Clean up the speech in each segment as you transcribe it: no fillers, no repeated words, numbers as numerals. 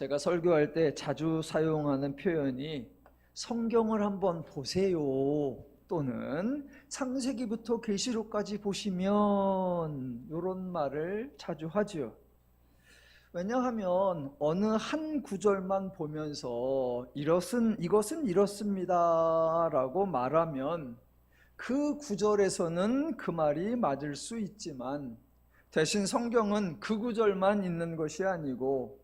제가 설교할 때 자주 사용하는 표현이 성경을 한번 보세요 또는 창세기부터 계시록까지 보시면 이런 말을 자주 하죠. 왜냐하면 어느 한 구절만 보면서 이것은 이렇습니다 라고 말하면 그 구절에서는 그 말이 맞을 수 있지만 대신 성경은 그 구절만 있는 것이 아니고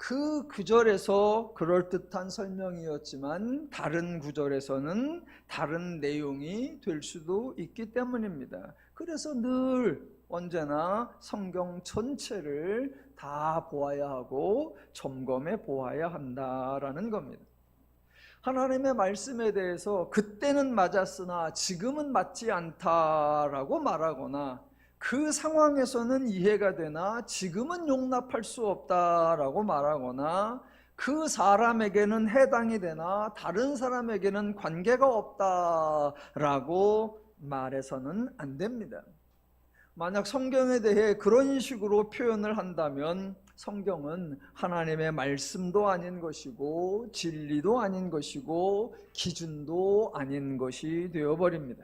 그 구절에서 그럴듯한 설명이었지만 다른 구절에서는 다른 내용이 될 수도 있기 때문입니다. 그래서 늘 언제나 성경 전체를 다 보아야 하고 점검해 보아야 한다라는 겁니다. 하나님의 말씀에 대해서 그때는 맞았으나 지금은 맞지 않다라고 말하거나 그 상황에서는 이해가 되나 지금은 용납할 수 없다라고 말하거나 그 사람에게는 해당이 되나 다른 사람에게는 관계가 없다라고 말해서는 안 됩니다. 만약 성경에 대해 그런 식으로 표현을 한다면 성경은 하나님의 말씀도 아닌 것이고 진리도 아닌 것이고 기준도 아닌 것이 되어버립니다.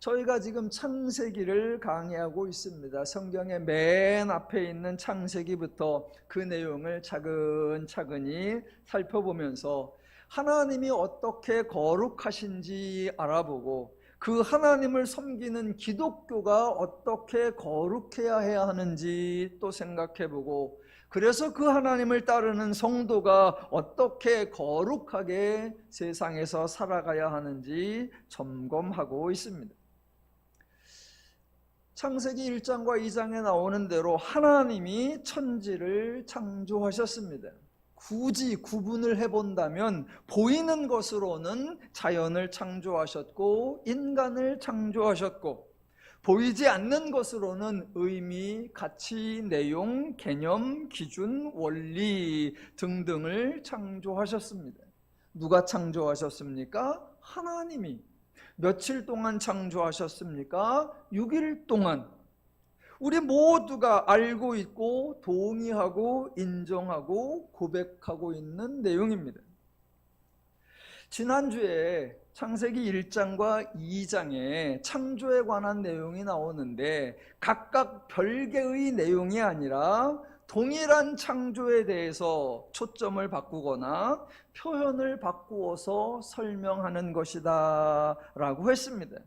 저희가 지금 창세기를 강의하고 있습니다. 성경의 맨 앞에 있는 창세기부터 그 내용을 차근차근히 살펴보면서 하나님이 어떻게 거룩하신지 알아보고 그 하나님을 섬기는 기독교가 어떻게 거룩해야 해야 하는지 또 생각해보고 그래서 그 하나님을 따르는 성도가 어떻게 거룩하게 세상에서 살아가야 하는지 점검하고 있습니다. 창세기 1장과 2장에 나오는 대로 하나님이 천지를 창조하셨습니다. 굳이 구분을 해본다면 보이는 것으로는 자연을 창조하셨고 인간을 창조하셨고 보이지 않는 것으로는 의미, 가치, 내용, 개념, 기준, 원리 등등을 창조하셨습니다. 누가 창조하셨습니까? 하나님이. 며칠 동안 창조하셨습니까? 6일 동안. 우리 모두가 알고 있고 동의하고 인정하고 고백하고 있는 내용입니다. 지난주에 창세기 1장과 2장에 창조에 관한 내용이 나오는데 각각 별개의 내용이 아니라 동일한 창조에 대해서 초점을 바꾸거나 표현을 바꾸어서 설명하는 것이다 라고 했습니다.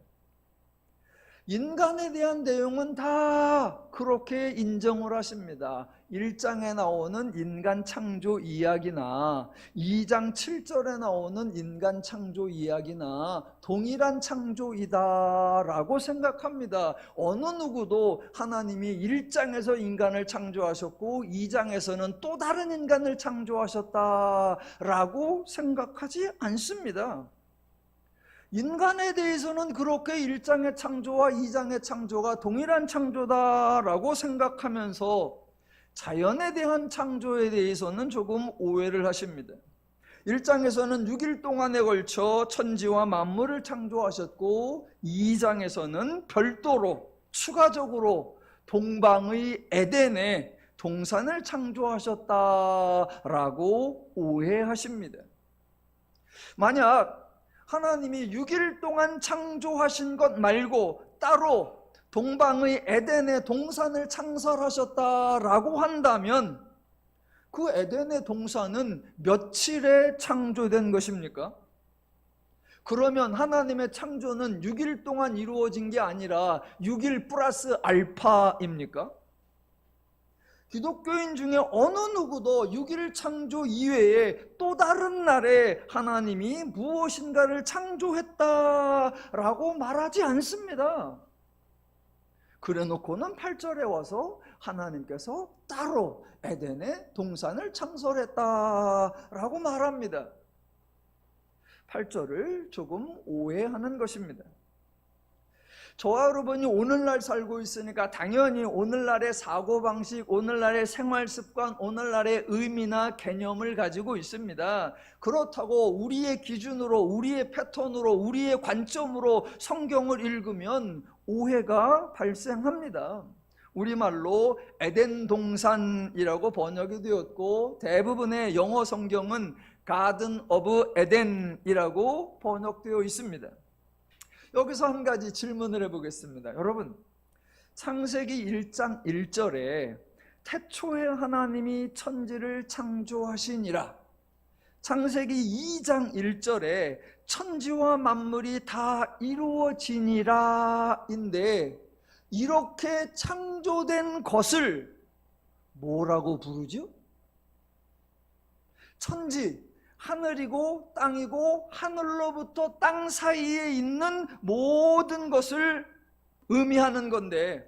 인간에 대한 내용은 다 그렇게 인정을 하십니다. 1장에 나오는 인간 창조 이야기나 2장 7절에 나오는 인간 창조 이야기나 동일한 창조이다라고 생각합니다. 어느 누구도 하나님이 1장에서 인간을 창조하셨고 2장에서는 또 다른 인간을 창조하셨다라고 생각하지 않습니다. 인간에 대해서는 그렇게 1장의 창조와 2장의 창조가 동일한 창조다라고 생각하면서 자연에 대한 창조에 대해서는 조금 오해를 하십니다. 1장에서는 6일 동안에 걸쳐 천지와 만물을 창조하셨고 2장에서는 별도로 추가적으로 동방의 에덴에 동산을 창조하셨다라고 오해하십니다. 만약 하나님이 6일 동안 창조하신 것 말고 따로 동방의 에덴의 동산을 창설하셨다라고 한다면 그 에덴의 동산은 며칠에 창조된 것입니까? 그러면 하나님의 창조는 6일 동안 이루어진 게 아니라 6일 플러스 알파입니까? 기독교인 중에 어느 누구도 6일 창조 이외에 또 다른 날에 하나님이 무엇인가를 창조했다라고 말하지 않습니다. 그래놓고는 8절에 와서 하나님께서 따로 에덴의 동산을 창설했다라고 말합니다. 8절을 조금 오해하는 것입니다. 저와 여러분이 오늘날 살고 있으니까 당연히 오늘날의 사고방식, 오늘날의 생활습관, 오늘날의 의미나 개념을 가지고 있습니다. 그렇다고 우리의 기준으로, 우리의 패턴으로, 우리의 관점으로 성경을 읽으면 오해가 발생합니다. 우리말로 에덴 동산이라고 번역이 되었고, 대부분의 영어 성경은 가든 오브 에덴이라고 번역되어 있습니다. 여기서 한 가지 질문을 해보겠습니다. 여러분, 창세기 1장 1절에 태초에 하나님이 천지를 창조하시니라, 창세기 2장 1절에 천지와 만물이 다 이루어지니라 인데, 이렇게 창조된 것을 뭐라고 부르죠? 천지, 하늘이고 땅이고 하늘로부터 땅 사이에 있는 모든 것을 의미하는 건데,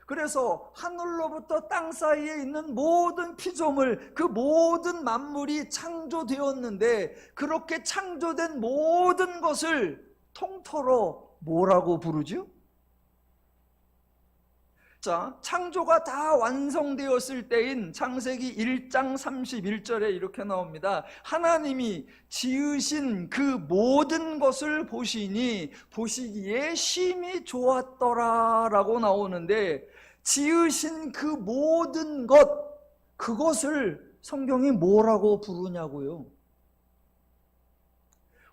그래서 하늘로부터 땅 사이에 있는 모든 피조물, 그 모든 만물이 창조되었는데, 그렇게 창조된 모든 것을 통틀어 뭐라고 부르죠? 자, 창조가 다 완성되었을 때인 창세기 1장 31절에 이렇게 나옵니다. 하나님이 지으신 그 모든 것을 보시니 보시기에 심히 좋았더라 라고 나오는데, 지으신 그 모든 것, 그것을 성경이 뭐라고 부르냐고요?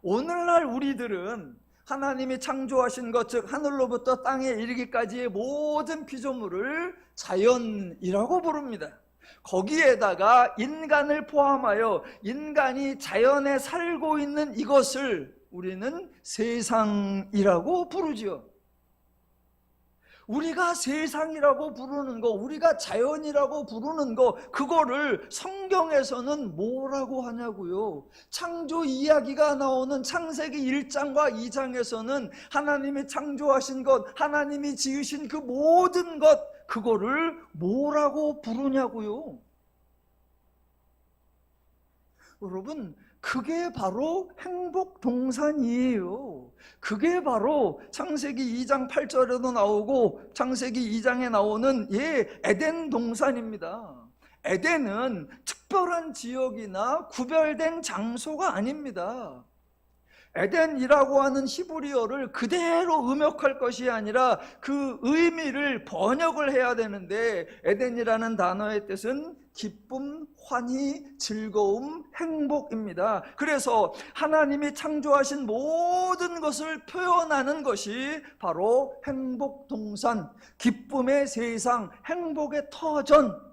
오늘날 우리들은 하나님이 창조하신 것, 즉 하늘로부터 땅에 이르기까지의 모든 피조물을 자연이라고 부릅니다. 거기에다가 인간을 포함하여 인간이 자연에 살고 있는 이것을 우리는 세상이라고 부르죠. 우리가 세상이라고 부르는 거, 우리가 자연이라고 부르는 거, 그거를 성경에서는 뭐라고 하냐고요? 창조 이야기가 나오는 창세기 1장과 2장에서는 하나님이 창조하신 것, 하나님이 지으신 그 모든 것, 그거를 뭐라고 부르냐고요? 여러분, 그게 바로 행복동산이에요. 그게 바로 창세기 2장 8절에도 나오고 창세기 2장에 나오는 에덴 동산입니다. 에덴은 특별한 지역이나 구별된 장소가 아닙니다. 에덴이라고 하는 히브리어를 그대로 음역할 것이 아니라 그 의미를 번역을 해야 되는데, 에덴이라는 단어의 뜻은 기쁨, 환희, 즐거움, 행복입니다. 그래서 하나님이 창조하신 모든 것을 표현하는 것이 바로 행복동산, 기쁨의 세상, 행복의 터전.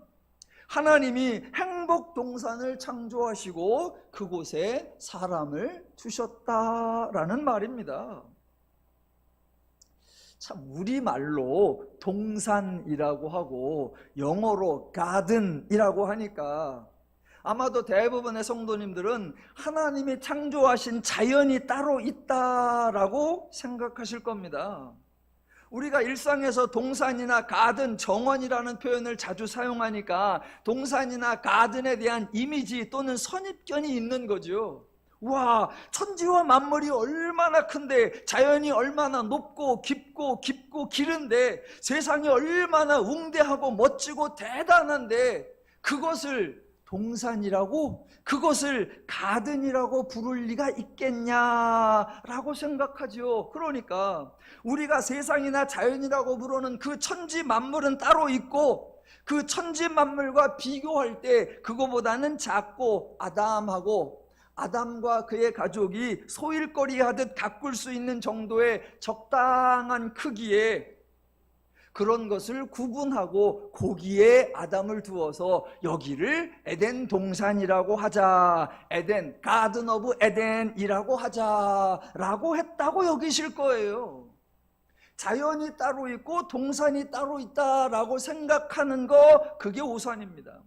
하나님이 행복동산을 창조하시고 그곳에 사람을 두셨다라는 말입니다. 참, 우리말로 동산이라고 하고 영어로 가든이라고 하니까 아마도 대부분의 성도님들은 하나님이 창조하신 자연이 따로 있다라고 생각하실 겁니다. 우리가 일상에서 동산이나 가든, 정원이라는 표현을 자주 사용하니까 동산이나 가든에 대한 이미지 또는 선입견이 있는 거죠. 와, 천지와 만물이 얼마나 큰데, 자연이 얼마나 높고 깊고 기른데, 세상이 얼마나 웅대하고 멋지고 대단한데, 그것을 동산이라고, 그것을 가든이라고 부를 리가 있겠냐라고 생각하죠. 그러니까 우리가 세상이나 자연이라고 부르는 그 천지 만물은 따로 있고, 그 천지 만물과 비교할 때 그거보다는 작고 아담과 그의 가족이 소일거리 하듯 가꿀 수 있는 정도의 적당한 크기에 그런 것을 구분하고 거기에 아담을 두어서 여기를 에덴 동산이라고 하자, 에덴, 가든 오브 에덴이라고 하자라고 했다고 여기실 거예요. 자연이 따로 있고 동산이 따로 있다라고 생각하는 거, 그게 오산입니다.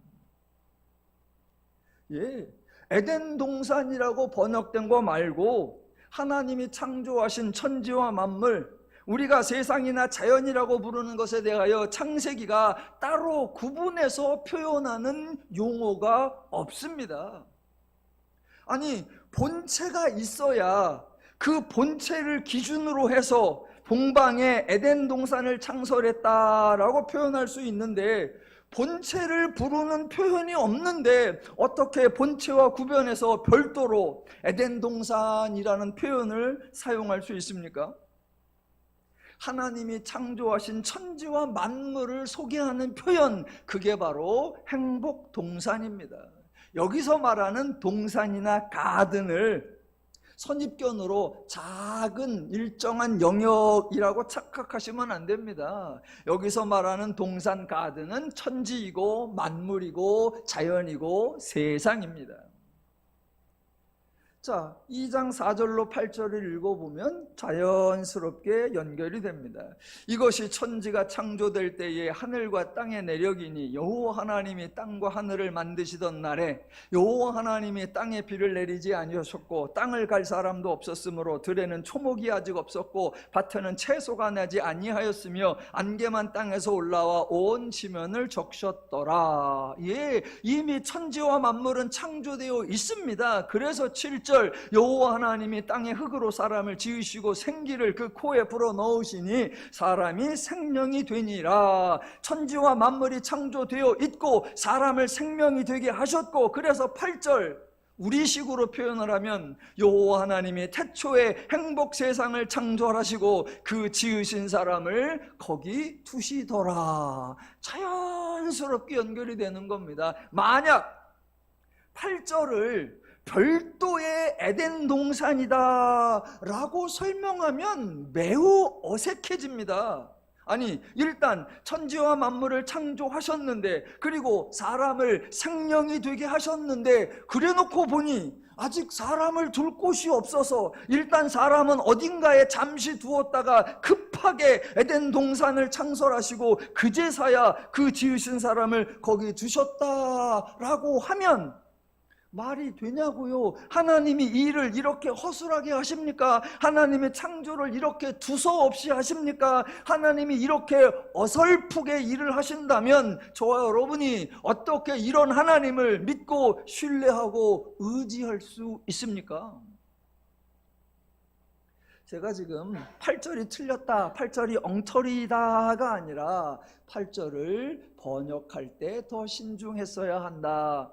에덴 동산이라고 번역된 거 말고 하나님이 창조하신 천지와 만물, 우리가 세상이나 자연이라고 부르는 것에 대하여 창세기가 따로 구분해서 표현하는 용어가 없습니다. 아니, 본체가 있어야 그 본체를 기준으로 해서 동방에 에덴 동산을 창설했다라고 표현할 수 있는데, 본체를 부르는 표현이 없는데 어떻게 본체와 구별해서 별도로 에덴 동산이라는 표현을 사용할 수 있습니까? 하나님이 창조하신 천지와 만물을 소개하는 표현, 그게 바로 행복동산입니다. 여기서 말하는 동산이나 가든을 선입견으로 작은 일정한 영역이라고 착각하시면 안 됩니다. 여기서 말하는 동산 가든은 천지이고 만물이고 자연이고 세상입니다. 자, 2장 4절로 8절을 읽어보면 자연스럽게 연결이 됩니다. 이것이 천지가 창조될 때에 하늘과 땅의 내력이니 여호와 하나님이 땅과 하늘을 만드시던 날에 여호와 하나님이 땅에 비를 내리지 아니하셨고 땅을 갈 사람도 없었으므로 들에는 초목이 아직 없었고 밭에는 채소가 나지 아니하였으며 안개만 땅에서 올라와 온 지면을 적셨더라. 예, 이미 천지와 만물은 창조되어 있습니다. 그래서 7절 여호와 하나님이 땅의 흙으로 사람을 지으시고 생기를 그 코에 불어넣으시니 사람이 생명이 되니라. 천지와 만물이 창조되어 있고 사람을 생명이 되게 하셨고, 그래서 8절 우리식으로 표현을 하면 여호와 하나님이 태초에 행복 세상을 창조하시고 그 지으신 사람을 거기 두시더라. 자연스럽게 연결이 되는 겁니다. 만약 8절을 별도의 에덴 동산이다 라고 설명하면 매우 어색해집니다. 아니, 일단 천지와 만물을 창조하셨는데, 그리고 사람을 생명이 되게 하셨는데, 그래놓고 보니 아직 사람을 둘 곳이 없어서 일단 사람은 어딘가에 잠시 두었다가 급하게 에덴 동산을 창설하시고 그제서야 그 지으신 사람을 거기 두셨다라고 하면 말이 되냐고요? 하나님이 이 일을 이렇게 허술하게 하십니까? 하나님이 창조를 이렇게 두서없이 하십니까? 하나님이 이렇게 어설프게 일을 하신다면 저와 여러분이 어떻게 이런 하나님을 믿고 신뢰하고 의지할 수 있습니까? 제가 지금 8절이 틀렸다, 8절이 엉터리다가 아니라 8절을 번역할 때 더 신중했어야 한다.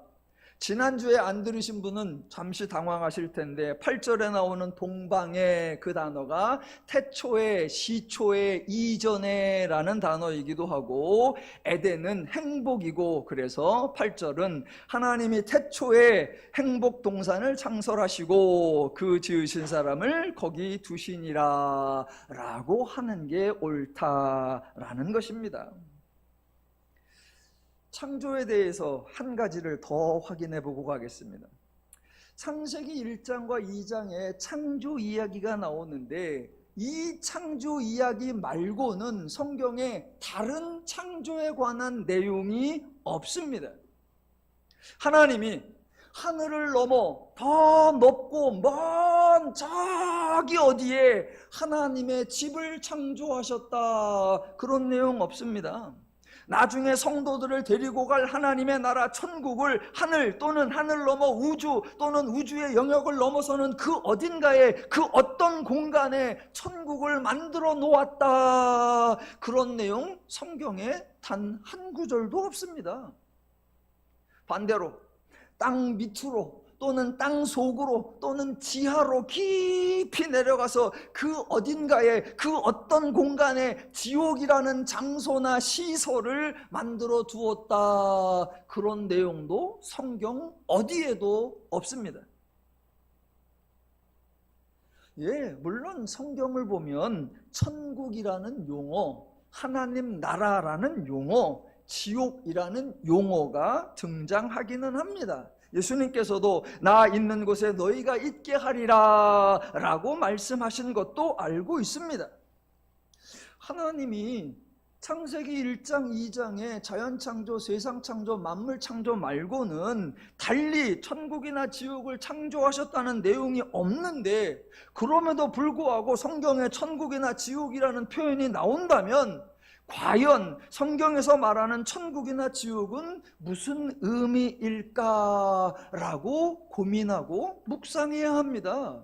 지난주에 안 들으신 분은 잠시 당황하실 텐데 8절에 나오는 동방의 그 단어가 태초에, 시초에, 이전에 라는 단어이기도 하고 에덴은 행복이고, 그래서 8절은 하나님이 태초에 행복 동산을 창설하시고 그 지으신 사람을 거기 두시니라 라고 하는 게 옳다라는 것입니다. 창조에 대해서 한 가지를 더 확인해 보고 가겠습니다. 창세기 1장과 2장에 창조 이야기가 나오는데 이 창조 이야기 말고는 성경에 다른 창조에 관한 내용이 없습니다. 하나님이 하늘을 넘어 더 높고 먼 저기 어디에 하나님의 집을 창조하셨다, 그런 내용 없습니다. 나중에 성도들을 데리고 갈 하나님의 나라 천국을 하늘 또는 하늘 넘어 우주 또는 우주의 영역을 넘어서는 그 어딘가에, 그 어떤 공간에 천국을 만들어 놓았다, 그런 내용 성경에 단 한 구절도 없습니다. 반대로 땅 밑으로 또는 땅 속으로 또는 지하로 깊이 내려가서 그 어딘가에, 그 어떤 공간에 지옥이라는 장소나 시설을 만들어 두었다, 그런 내용도 성경 어디에도 없습니다. 예, 물론 성경을 보면 천국이라는 용어, 하나님 나라라는 용어, 지옥이라는 용어가 등장하기는 합니다. 예수님께서도 나 있는 곳에 너희가 있게 하리라 라고 말씀하신 것도 알고 있습니다. 하나님이 창세기 1장 2장에 자연창조, 세상창조, 만물창조 말고는 달리 천국이나 지옥을 창조하셨다는 내용이 없는데, 그럼에도 불구하고 성경에 천국이나 지옥이라는 표현이 나온다면 과연 성경에서 말하는 천국이나 지옥은 무슨 의미일까라고 고민하고 묵상해야 합니다.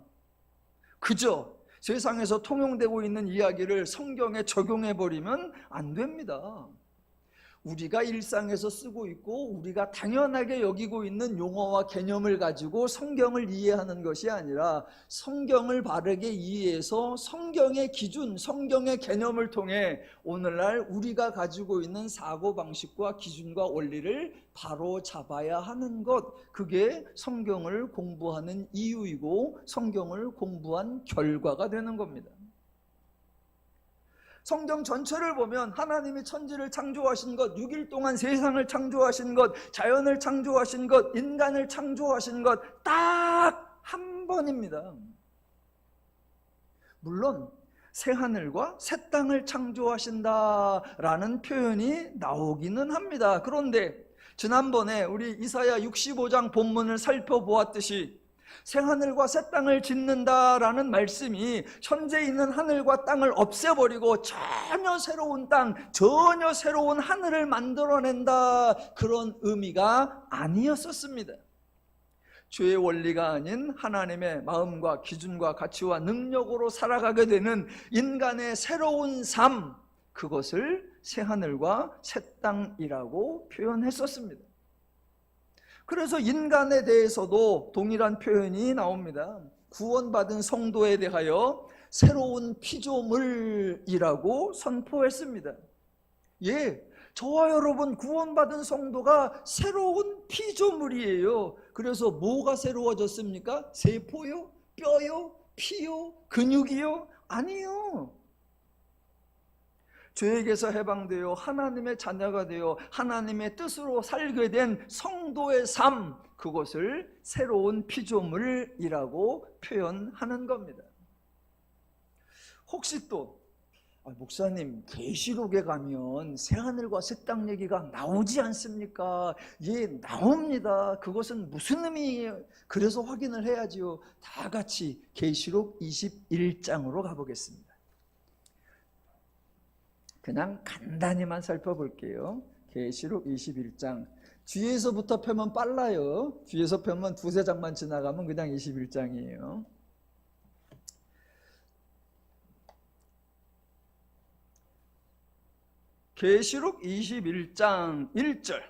그저 세상에서 통용되고 있는 이야기를 성경에 적용해버리면 안 됩니다. 우리가 일상에서 쓰고 있고 우리가 당연하게 여기고 있는 용어와 개념을 가지고 성경을 이해하는 것이 아니라 성경을 바르게 이해해서 성경의 기준, 성경의 개념을 통해 오늘날 우리가 가지고 있는 사고방식과 기준과 원리를 바로 잡아야 하는 것, 그게 성경을 공부하는 이유이고 성경을 공부한 결과가 되는 겁니다. 성경 전체를 보면 하나님이 천지를 창조하신 것, 6일 동안 세상을 창조하신 것, 자연을 창조하신 것, 인간을 창조하신 것 딱 한 번입니다. 물론 새하늘과 새 땅을 창조하신다라는 표현이 나오기는 합니다. 그런데 지난번에 우리 이사야 65장 본문을 살펴보았듯이 새하늘과 새 땅을 짓는다라는 말씀이 현재 있는 하늘과 땅을 없애버리고 전혀 새로운 땅, 전혀 새로운 하늘을 만들어낸다, 그런 의미가 아니었었습니다. 죄의 원리가 아닌 하나님의 마음과 기준과 가치와 능력으로 살아가게 되는 인간의 새로운 삶, 그것을 새하늘과 새 땅이라고 표현했었습니다. 그래서 인간에 대해서도 동일한 표현이 나옵니다. 구원받은 성도에 대하여 새로운 피조물이라고 선포했습니다. 예, 저와 여러분 구원받은 성도가 새로운 피조물이에요. 그래서 뭐가 새로워졌습니까? 세포요? 뼈요? 피요? 근육이요? 아니요. 죄에게서 해방되어 하나님의 자녀가 되어 하나님의 뜻으로 살게 된 성도의 삶, 그것을 새로운 피조물이라고 표현하는 겁니다. 혹시 또 목사님, 계시록에 가면 새하늘과 새 땅 얘기가 나오지 않습니까? 예, 나옵니다. 그것은 무슨 의미예요? 그래서 확인을 해야지요. 다 같이 계시록 21장으로 가보겠습니다. 그냥 간단히만 살펴볼게요. 계시록 21장. 뒤에서부터 펴면 빨라요. 뒤에서 펴면 두세 장만 지나가면 그냥 21장이에요. 계시록 21장 1절.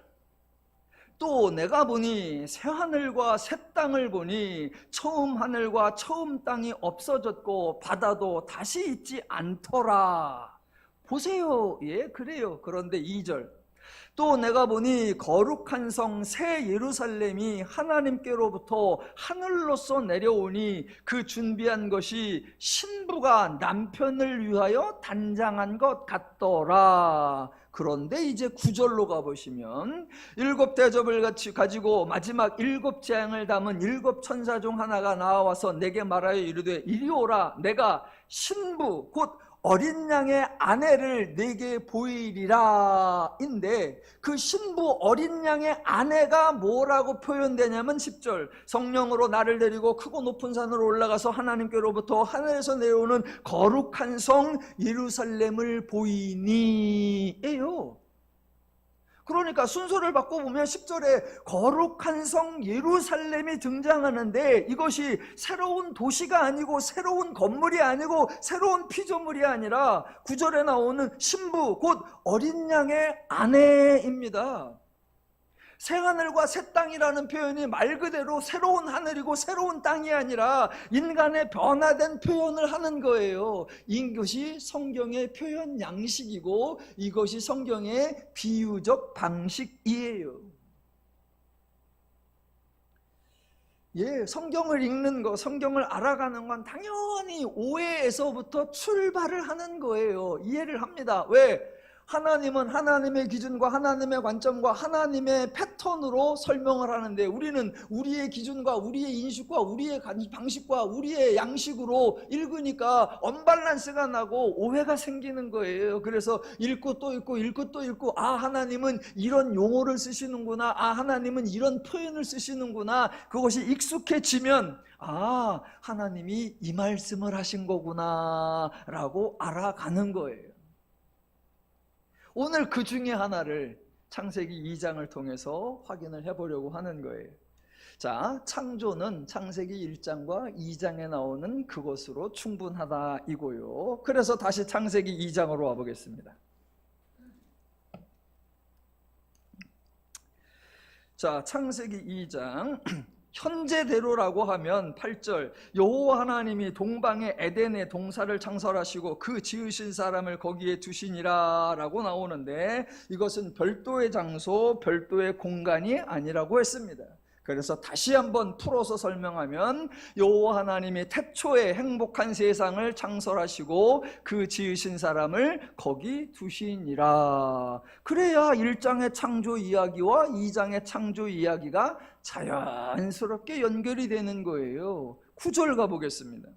또 내가 보니 새하늘과 새 땅을 보니 처음 하늘과 처음 땅이 없어졌고 바다도 다시 있지 않더라. 보세요. 예, 그래요. 그런데 2절. 또 내가 보니 거룩한 성 새 예루살렘이 하나님께로부터 하늘로서 내려오니 그 준비한 것이 신부가 남편을 위하여 단장한 것 같더라. 그런데 이제 9절로 가보시면 7 대접을 가지고 마지막 7 재앙을 담은 7 천사 중 하나가 나와서 내게 말하여 이르되 이리 오라. 내가 신부 곧 어린 양의 아내를 내게 보이리라 인데, 그 신부 어린 양의 아내가 뭐라고 표현되냐면 10절. 성령으로 나를 데리고 크고 높은 산으로 올라가서 하나님께로부터 하늘에서 내려오는 거룩한 성 예루살렘을 보이니에요. 그러니까 순서를 바꿔보면 10절에 거룩한 성 예루살렘이 등장하는데, 이것이 새로운 도시가 아니고 새로운 건물이 아니고 새로운 피조물이 아니라 9절에 나오는 신부 곧 어린 양의 아내입니다. 새하늘과 새 땅이라는 표현이 말 그대로 새로운 하늘이고 새로운 땅이 아니라 인간의 변화된 표현을 하는 거예요. 이것이 성경의 표현 양식이고 이것이 성경의 비유적 방식이에요. 예, 성경을 읽는 거, 성경을 알아가는 건 당연히 오해에서부터 출발을 하는 거예요. 이해를 합니다. 왜? 하나님은 하나님의 기준과 하나님의 관점과 하나님의 패턴으로 설명을 하는데, 우리는 우리의 기준과 우리의 인식과 우리의 방식과 우리의 양식으로 읽으니까 언밸런스가 나고 오해가 생기는 거예요. 그래서 읽고 또 읽고 읽고 또 읽고, 아, 하나님은 이런 용어를 쓰시는구나, 아, 하나님은 이런 표현을 쓰시는구나. 그것이 익숙해지면 아, 하나님이 이 말씀을 하신 거구나 라고 알아가는 거예요. 오늘 그 중에 하나를 창세기 2장을 통해서 확인을 해보려고 하는 거예요. 자, 창조는 창세기 1장과 2장에 나오는 그것으로 충분하다 이고요. 그래서 다시 창세기 2장으로 와보겠습니다. 자, 창세기 2장 현재대로라고 하면 8절, 여호와 하나님이 동방의 에덴의 동산을 창설하시고 그 지으신 사람을 거기에 두시니라 라고 나오는데, 이것은 별도의 장소, 별도의 공간이 아니라고 했습니다. 그래서 다시 한번 풀어서 설명하면, 여호와 하나님이 태초에 행복한 세상을 창설하시고 그 지으신 사람을 거기 두시니라. 그래야 1장의 창조 이야기와 2장의 창조 이야기가 자연스럽게 연결이 되는 거예요. 9절 가보겠습니다.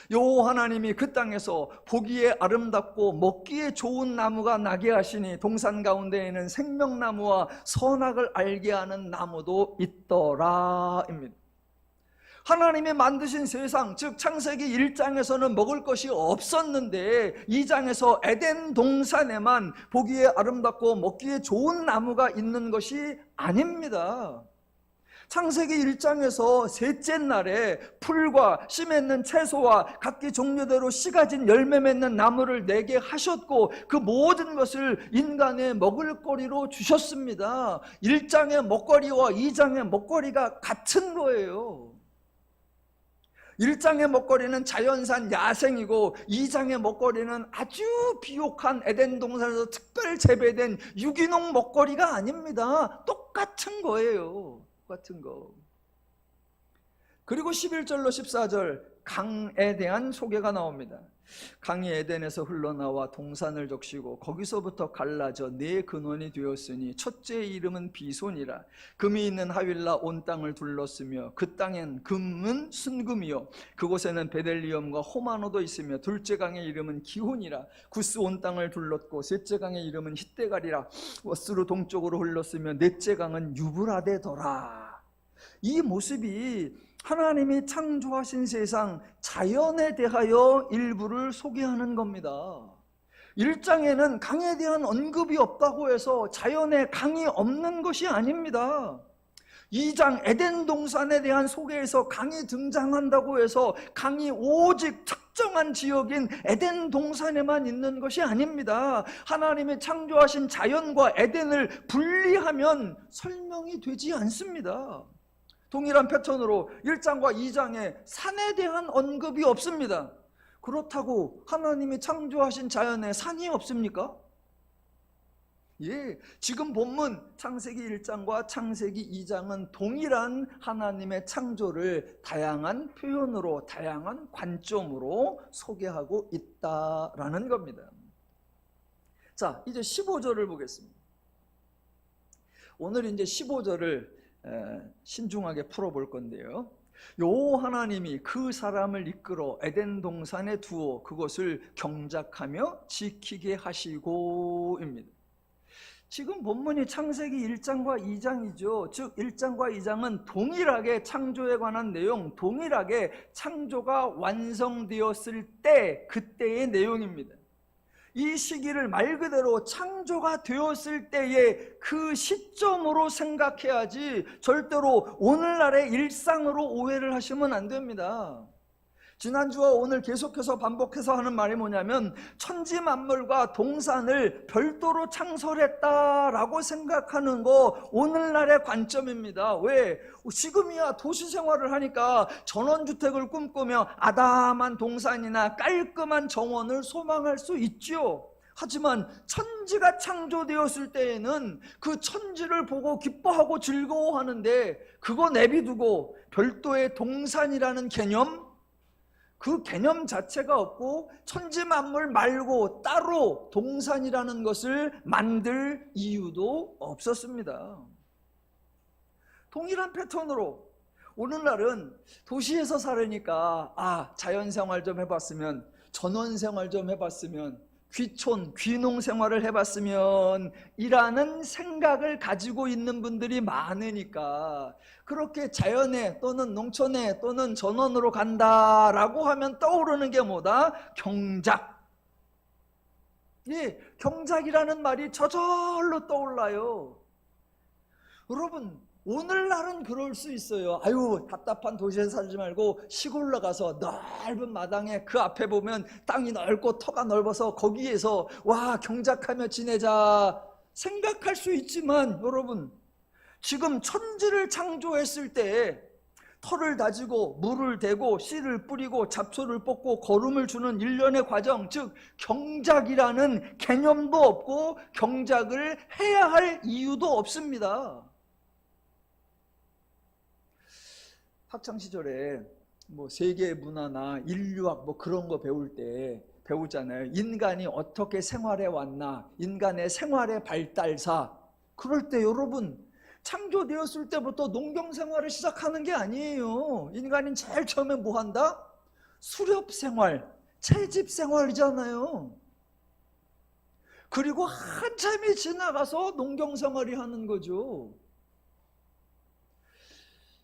여호와 하나님이 그 땅에서 보기에 아름답고 먹기에 좋은 나무가 나게 하시니 동산 가운데에는 생명나무와 선악을 알게 하는 나무도 있더라입니다. 하나님이 만드신 세상, 즉 창세기 1장에서는 먹을 것이 없었는데 2장에서 에덴 동산에만 보기에 아름답고 먹기에 좋은 나무가 있는 것이 아닙니다. 창세기 1장에서 셋째 날에 풀과 씨 맺는 채소와 각기 종류대로 씨 가진 열매 맺는 나무를 내게 하셨고 그 모든 것을 인간의 먹을거리로 주셨습니다. 1장의 먹거리와 2장의 먹거리가 같은 거예요. 1장의 먹거리는 자연산 야생이고 2장의 먹거리는 아주 비옥한 에덴 동산에서 특별 재배된 유기농 먹거리가 아닙니다. 똑같은 거예요. 같은 거. 그리고 11절로 14절 강에 대한 소개가 나옵니다. 강이 에덴에서 흘러나와 동산을 적시고 거기서부터 갈라져 네 근원이 되었으니 첫째의 이름은 비손이라. 금이 있는 하윌라 온 땅을 둘렀으며 그 땅엔 금은 순금이요 그곳에는 베델리엄과 호마노도 있으며 둘째 강의 이름은 기혼이라. 구스 온 땅을 둘렀고 셋째 강의 이름은 hit데갈이라. 워스로 동쪽으로 흘렀으며 넷째 강은 유브라데더라. 이 모습이 하나님이 창조하신 세상, 자연에 대하여 일부를 소개하는 겁니다. 1장에는 강에 대한 언급이 없다고 해서 자연에 강이 없는 것이 아닙니다. 2장 에덴 동산에 대한 소개에서 강이 등장한다고 해서 강이 오직 특정한 지역인 에덴 동산에만 있는 것이 아닙니다. 하나님이 창조하신 자연과 에덴을 분리하면 설명이 되지 않습니다. 동일한 패턴으로 1장과 2장에 산에 대한 언급이 없습니다. 그렇다고 하나님이 창조하신 자연에 산이 없습니까? 예, 지금 본문 창세기 1장과 창세기 2장은 동일한 하나님의 창조를 다양한 표현으로, 다양한 관점으로 소개하고 있다라는 겁니다. 자, 이제 15절을 보겠습니다. 오늘 이제 15절을 신중하게 풀어볼 건데요. 여호와 하나님이 그 사람을 이끌어 에덴 동산에 두어 그것을 경작하며 지키게 하시고입니다. 지금 본문이 창세기 1장과 2장이죠. 즉 1장과 2장은 동일하게 창조에 관한 내용, 동일하게 창조가 완성되었을 때, 그때의 내용입니다. 이 시기를 말 그대로 창조가 되었을 때의 그 시점으로 생각해야지 절대로 오늘날의 일상으로 오해를 하시면 안 됩니다. 지난주와 오늘 계속해서 반복해서 하는 말이 뭐냐면 천지 만물과 동산을 별도로 창설했다라고 생각하는 거 오늘날의 관점입니다. 왜? 지금이야 도시 생활을 하니까 전원주택을 꿈꾸며 아담한 동산이나 깔끔한 정원을 소망할 수 있죠. 하지만 천지가 창조되었을 때에는 그 천지를 보고 기뻐하고 즐거워하는데 그거 내비두고 별도의 동산이라는 개념, 그 개념 자체가 없고 천지 만물 말고 따로 동산이라는 것을 만들 이유도 없었습니다. 동일한 패턴으로 오늘날은 도시에서 살으니까 자연생활 좀 해봤으면, 전원생활 좀 해봤으면, 귀촌, 귀농 생활을 해봤으면 이라는 생각을 가지고 있는 분들이 많으니까 그렇게 자연에 또는 농촌에 또는 전원으로 간다라고 하면 떠오르는 게 뭐다? 경작. 예, 경작이라는 말이 저절로 떠올라요. 여러분, 오늘날은 그럴 수 있어요. 아유, 답답한 도시에 살지 말고 시골로 가서 넓은 마당에 그 앞에 보면 땅이 넓고 터가 넓어서 거기에서 와 경작하며 지내자 생각할 수 있지만 여러분, 지금 천지를 창조했을 때 털을 다지고 물을 대고 씨를 뿌리고 잡초를 뽑고 거름을 주는 일련의 과정, 즉 경작이라는 개념도 없고 경작을 해야 할 이유도 없습니다. 학창 시절에 뭐 세계 문화나 인류학 뭐 그런 거 배울 때 배우잖아요. 인간이 어떻게 생활해 왔나, 인간의 생활의 발달사. 그럴 때 여러분, 창조되었을 때부터 농경 생활을 시작하는 게 아니에요. 인간이 제일 처음에 뭐 한다? 수렵 생활, 채집 생활이잖아요. 그리고 한참이 지나가서 농경 생활이 하는 거죠.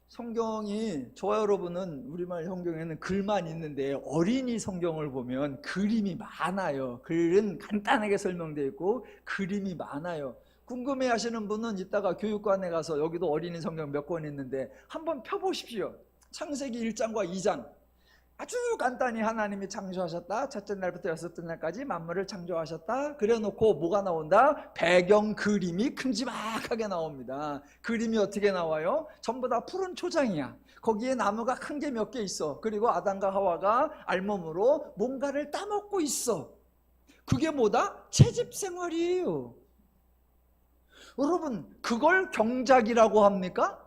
성경이, 저와 여러분은 우리말 성경에는 글만 있는데 어린이 성경을 보면 그림이 많아요. 글은 간단하게 설명되어 있고 그림이 많아요. 궁금해 하시는 분은 이따가 교육관에 가서, 여기도 어린이 성경 몇 권 있는데 한번 펴보십시오. 창세기 1장과 2장. 아주 간단히 하나님이 창조하셨다. 첫째 날부터 여섯째 날까지 만물을 창조하셨다. 그래놓고 뭐가 나온다? 배경 그림이 큼지막하게 나옵니다. 그림이 어떻게 나와요? 전부 다 푸른 초장이야. 거기에 나무가 큰 게 몇 개 있어. 그리고 아담과 하와가 알몸으로 뭔가를 따먹고 있어. 그게 뭐다? 채집 생활이에요. 여러분, 그걸 경작이라고 합니까?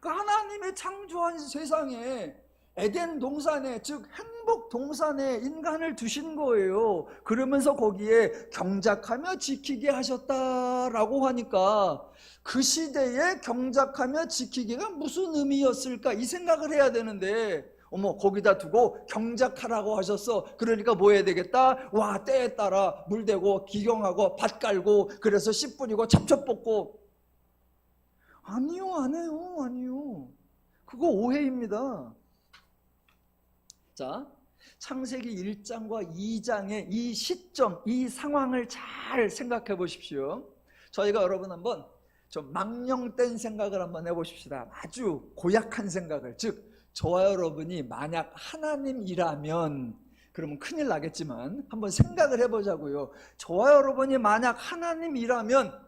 하나님의 창조한 세상에, 에덴 동산에, 즉 행복 동산에 인간을 두신 거예요. 그러면서 거기에 경작하며 지키게 하셨다라고 하니까 그 시대에 경작하며 지키기가 무슨 의미였을까, 이 생각을 해야 되는데, 어머, 거기다 두고 경작하라고 하셨어. 그러니까 뭐 해야 되겠다? 와, 때에 따라 물 대고 기경하고 밭 깔고 그래서 씨 뿌리고 잡초 뽑고. 아니요, 안 해요. 아니요. 그거 오해입니다. 자, 창세기 1장과 2장의 이 시점, 이 상황을 잘 생각해 보십시오. 저희가 여러분 한번 좀 망령된 생각을 한번 해보십시다. 아주 고약한 생각을. 즉, 저와 여러분이 만약 하나님이라면, 그러면 큰일 나겠지만 한번 생각을 해보자고요. 저와 여러분이 만약 하나님이라면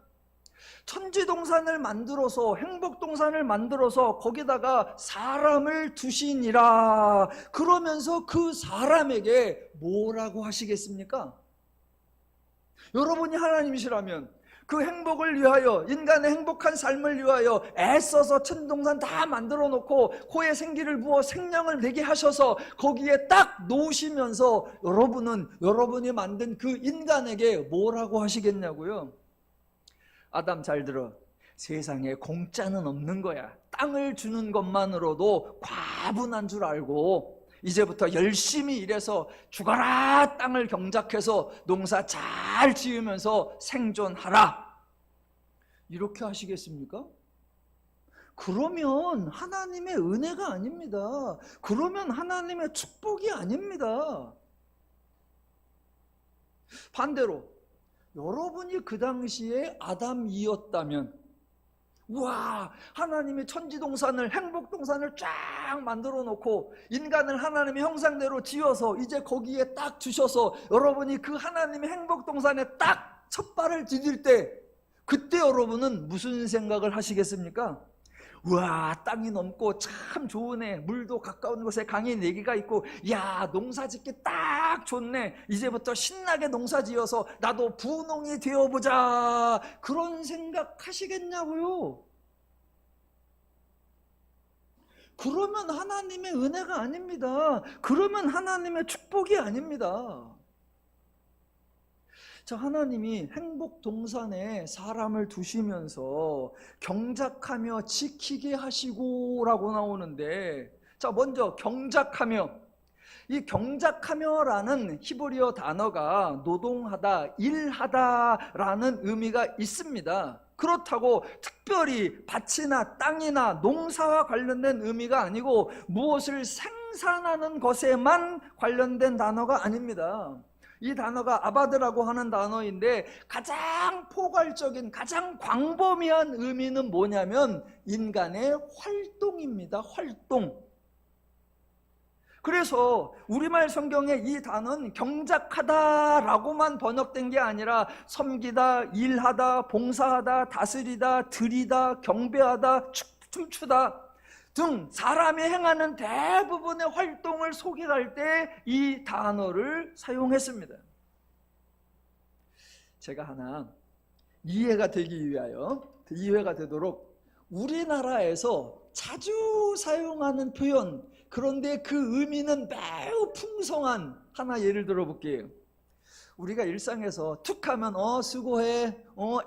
천지동산을 만들어서, 행복동산을 만들어서 거기다가 사람을 두시니라. 그러면서 그 사람에게 뭐라고 하시겠습니까? 여러분이 하나님이시라면 그 행복을 위하여, 인간의 행복한 삶을 위하여 애써서 천지동산 다 만들어 놓고 코에 생기를 부어 생명을 내게 하셔서 거기에 딱 놓으시면서 여러분은 여러분이 만든 그 인간에게 뭐라고 하시겠냐고요? 아담, 잘 들어. 세상에 공짜는 없는 거야. 땅을 주는 것만으로도 과분한 줄 알고 이제부터 열심히 일해서 죽어라, 땅을 경작해서 농사 잘 지으면서 생존하라. 이렇게 하시겠습니까? 그러면 하나님의 은혜가 아닙니다. 그러면 하나님의 축복이 아닙니다. 반대로 여러분이 그 당시에 아담이었다면, 우와, 하나님이 천지동산을, 행복동산을 쫙 만들어 놓고 인간을 하나님의 형상대로 지어서 이제 거기에 딱 주셔서 여러분이 그 하나님의 행복동산에 딱 첫 발을 디딜 때, 그때 여러분은 무슨 생각을 하시겠습니까? 우와, 땅이 넓고 참 좋으네. 물도 가까운 곳에 강이 4개가 있고, 야, 농사 짓기 딱 좋네. 이제부터 신나게 농사 지어서 나도 부농이 되어보자. 그런 생각 하시겠냐고요? 그러면 하나님의 은혜가 아닙니다. 그러면 하나님의 축복이 아닙니다. 자, 하나님이 행복동산에 사람을 두시면서 경작하며 지키게 하시고 라고 나오는데, 자, 먼저 경작하며, 이 경작하며라는 히브리어 단어가 노동하다, 일하다 라는 의미가 있습니다. 그렇다고 특별히 밭이나 땅이나 농사와 관련된 의미가 아니고 무엇을 생산하는 것에만 관련된 단어가 아닙니다. 이 단어가 아바드라고 하는 단어인데 가장 포괄적인, 가장 광범위한 의미는 뭐냐면 인간의 활동입니다. 활동. 그래서 우리말 성경에 이 단어는 경작하다라고만 번역된 게 아니라 섬기다, 일하다, 봉사하다, 다스리다, 드리다, 경배하다, 춤추다 등 사람이 행하는 대부분의 활동을 소개할 때 이 단어를 사용했습니다. 제가 하나 이해가 되도록 우리나라에서 자주 사용하는 표현, 그런데 그 의미는 매우 풍성한 하나 예를 들어 볼게요. 우리가 일상에서 툭 하면 수고해,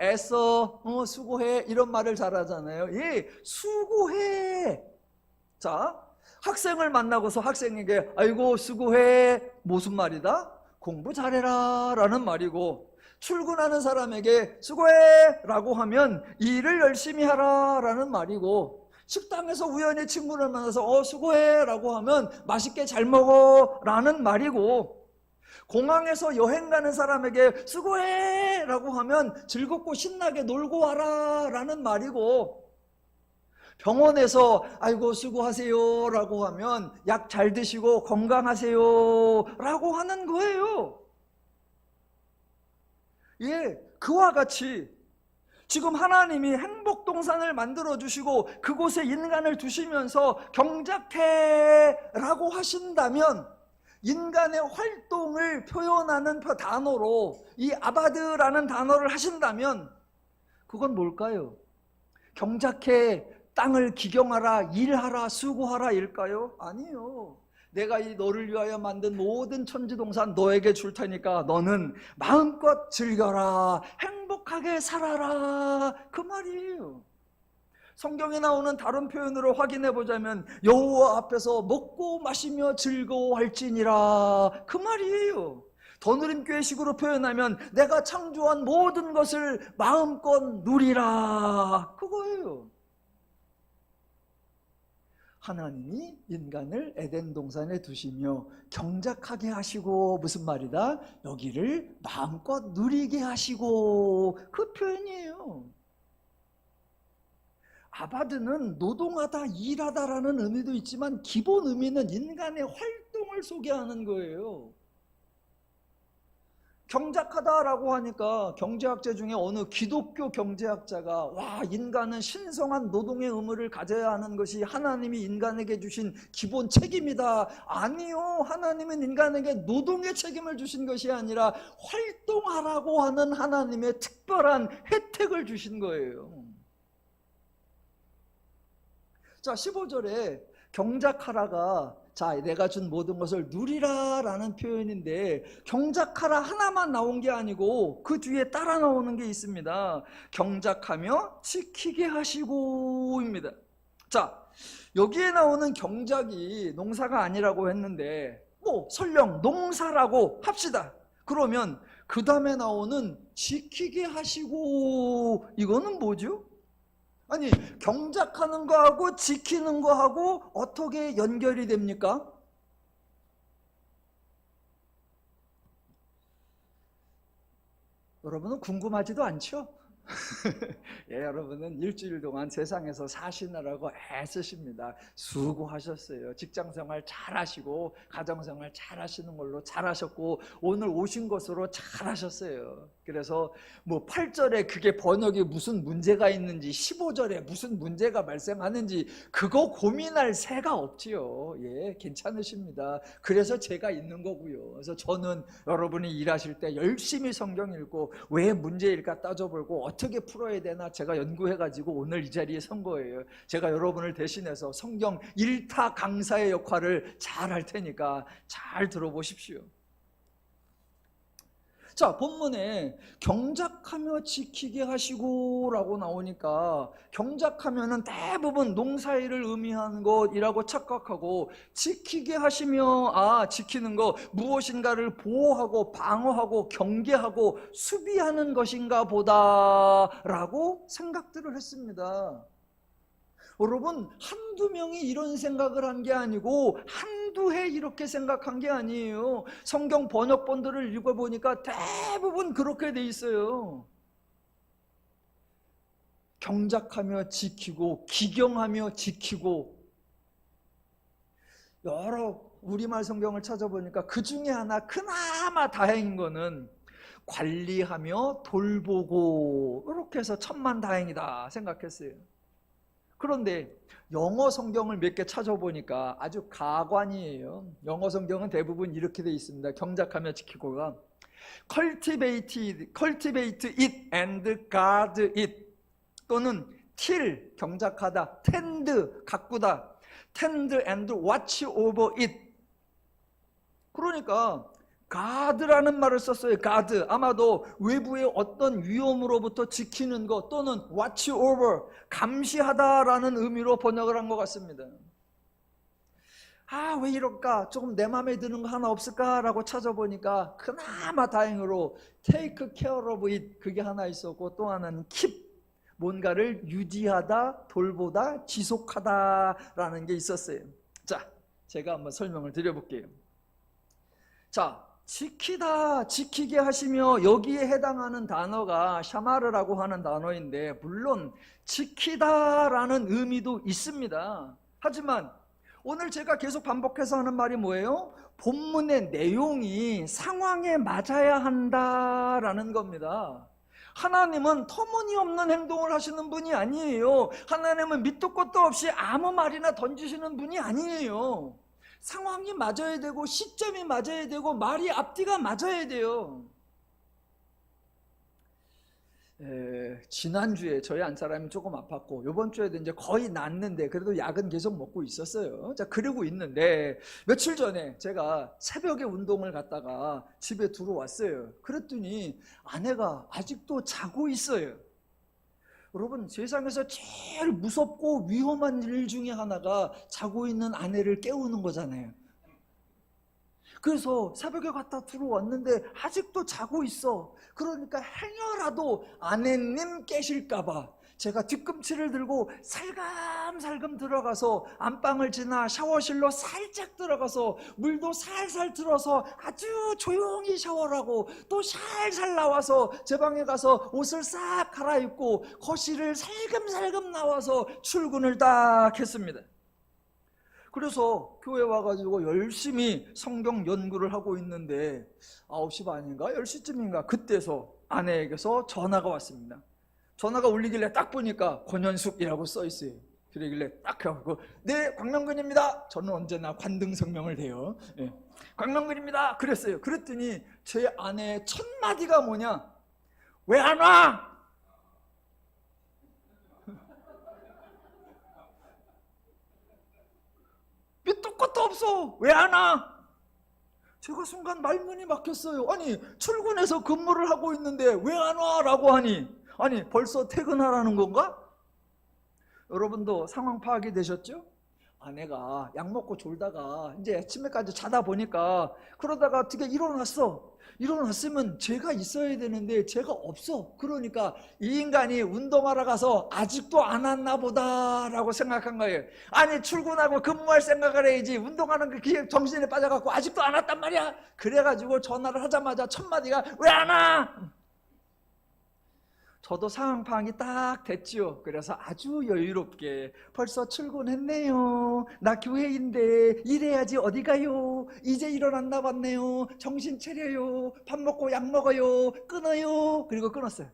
애써, 수고해 이런 말을 잘 하잖아요. 예, 수고해. 자, 학생을 만나고서 학생에게 아이고 수고해 무슨 말이다? 공부 잘해라 라는 말이고, 출근하는 사람에게 수고해 라고 하면 일을 열심히 하라 라는 말이고, 식당에서 우연히 친구를 만나서 수고해 라고 하면 맛있게 잘 먹어 라는 말이고, 공항에서 여행 가는 사람에게 수고해 라고 하면 즐겁고 신나게 놀고 와라 라는 말이고, 병원에서 아이고 수고하세요 라고 하면 약 잘 드시고 건강하세요 라고 하는 거예요. 예, 그와 같이 지금 하나님이 행복동산을 만들어주시고 그곳에 인간을 두시면서 경작해 라고 하신다면, 인간의 활동을 표현하는 단어로 이 아바드라는 단어를 하신다면 그건 뭘까요? 경작해, 땅을 기경하라, 일하라, 수고하라 일까요? 아니요. 내가 이 너를 위하여 만든 모든 천지동산 너에게 줄 테니까 너는 마음껏 즐겨라, 행복하게 살아라, 그 말이에요. 성경에 나오는 다른 표현으로 확인해 보자면 여호와 앞에서 먹고 마시며 즐거워할지니라, 그 말이에요. 더누림교회식으로 표현하면 내가 창조한 모든 것을 마음껏 누리라, 그거예요. 하나님이 인간을 에덴 동산에 두시며 경작하게 하시고 무슨 말이다? 여기를 마음껏 누리게 하시고, 그 표현이에요. 아바드는 노동하다, 일하다라는 의미도 있지만 기본 의미는 인간의 활동을 소개하는 거예요. 경작하다라고 하니까 경제학자 중에 어느 기독교 경제학자가 와, 인간은 신성한 노동의 의무를 가져야 하는 것이 하나님이 인간에게 주신 기본 책임이다. 아니요, 하나님은 인간에게 노동의 책임을 주신 것이 아니라 활동하라고 하는 하나님의 특별한 혜택을 주신 거예요. 자, 15절에 경작하라가 내가 준 모든 것을 누리라 라는 표현인데, 경작하라 하나만 나온 게 아니고 그 뒤에 따라 나오는 게 있습니다. 경작하며 지키게 하시고입니다. 자, 여기에 나오는 경작이 농사가 아니라고 했는데 설령 농사라고 합시다. 그러면 그 다음에 나오는 지키게 하시고, 이거는 뭐죠? 아니, 경작하는 거하고 지키는 거하고 어떻게 연결이 됩니까? 여러분은 궁금하지도 않죠? 예, 여러분은 일주일 동안 세상에서 사시느라고 애쓰십니다. 수고하셨어요. 직장생활 잘하시고 가정생활 잘하시는 걸로 잘하셨고 오늘 오신 것으로 잘하셨어요. 그래서 8절에 그게 번역에 무슨 문제가 있는지 15절에 무슨 문제가 발생하는지 그거 고민할 새가 없지요. 예, 괜찮으십니다. 그래서 제가 있는 거고요. 그래서 저는 여러분이 일하실 때 열심히 성경 읽고 왜 문제일까 따져보고 어떻게 풀어야 되나 제가 연구해가지고 오늘 이 자리에 선 거예요. 제가 여러분을 대신해서 성경 일타 강사의 역할을 잘 할 테니까 잘 들어보십시오. 자, 본문에 경작하며 지키게 하시고 라고 나오니까 경작하면은 대부분 농사일을 의미하는 것이라고 착각하고, 지키게 하시며 지키는 거 무엇인가를 보호하고 방어하고 경계하고 수비하는 것인가 보다 라고 생각들을 했습니다. 여러분, 한두 명이 이런 생각을 한 게 아니고 한두 해 이렇게 생각한 게 아니에요. 성경 번역본들을 읽어보니까 대부분 그렇게 돼 있어요. 경작하며 지키고 기경하며 지키고, 여러 우리말 성경을 찾아보니까 그 중에 하나 그나마 다행인 거는 관리하며 돌보고 이렇게 해서 천만다행이다 생각했어요. 그런데 영어 성경을 몇 개 찾아보니까 아주 가관이에요. 영어 성경은 대부분 이렇게 돼 있습니다. 경작하며 지키고가 cultivate it and guard it, 또는 till 경작하다, tend 가꾸다, tend and watch over it. 그러니까 가드라는 말을 썼어요. 가드. 아마도 외부의 어떤 위험으로부터 지키는 것, 또는 watch over, 감시하다라는 의미로 번역을 한 것 같습니다. 아, 왜 이럴까? 조금 내 마음에 드는 거 하나 없을까라고 찾아보니까 그나마 다행으로 take care of it, 그게 하나 있었고, 또 하나는 keep, 뭔가를 유지하다, 돌보다, 지속하다라는 게 있었어요. 자, 제가 한번 설명을 드려볼게요. 자, 지키다, 지키게 하시며, 여기에 해당하는 단어가 샤마르라고 하는 단어인데, 물론 지키다라는 의미도 있습니다. 하지만 오늘 제가 계속 반복해서 하는 말이 뭐예요? 본문의 내용이 상황에 맞아야 한다라는 겁니다. 하나님은 터무니없는 행동을 하시는 분이 아니에요. 하나님은 밑도 끝도 없이 아무 말이나 던지시는 분이 아니에요. 상황이 맞아야 되고, 시점이 맞아야 되고, 말이 앞뒤가 맞아야 돼요. 지난주에 저희 한 사람이 조금 아팠고, 이번 주에도 이제 거의 낫는데, 그래도 약은 계속 먹고 있었어요. 자, 그러고 있는데, 며칠 전에 제가 새벽에 운동을 갔다가 집에 들어왔어요. 그랬더니 아내가 아직도 자고 있어요. 여러분, 세상에서 제일 무섭고 위험한 일 중에 하나가 자고 있는 아내를 깨우는 거잖아요. 그래서 새벽에 갔다 들어왔는데 아직도 자고 있어. 그러니까 행여라도 아내님 깨실까봐 제가 뒤꿈치를 들고 살금살금 들어가서 안방을 지나 샤워실로 살짝 들어가서 물도 살살 틀어서 아주 조용히 샤워를 하고, 또 살살 나와서 제 방에 가서 옷을 싹 갈아입고 거실을 살금살금 나와서 출근을 딱 했습니다. 그래서 교회 와가지고 열심히 성경 연구를 하고 있는데 9시 반인가 10시쯤인가 그때서 아내에게서 전화가 왔습니다. 전화가 울리길래 딱 보니까 권현숙이라고 써있어요. 그러길래 딱 해갖고, 네, 광명근입니다. 저는 언제나 관등성명을 대요. 네, 광명근입니다. 그랬어요. 그랬더니 제 아내의 첫 마디가 뭐냐? 왜 안 와? 밑도 끝도 없어. 왜 안 와? 제가 순간 말문이 막혔어요. 아니, 출근해서 근무를 하고 있는데 왜 안 와? 라고 하니, 아니, 벌써 퇴근하라는 건가? 여러분도 상황 파악이 되셨죠? 아내가 약 먹고 졸다가 이제 아침에까지 자다 보니까, 그러다가 어떻게 일어났어. 일어났으면 제가 있어야 되는데 제가 없어. 그러니까 이 인간이 운동하러 가서 아직도 안 왔나 보다라고 생각한 거예요. 아니, 출근하고 근무할 생각을 해야지, 운동하는 게 정신에 빠져갖고 아직도 안 왔단 말이야. 그래가지고 전화를 하자마자 첫 마디가 왜 안 와? 저도 상황 파악이 딱 됐지요. 그래서 아주 여유롭게, 벌써 출근했네요. 나 교회인데 일해야지 어디 가요? 이제 일어났나 봤네요. 정신 차려요. 밥 먹고 약 먹어요. 끊어요. 그리고 끊었어요.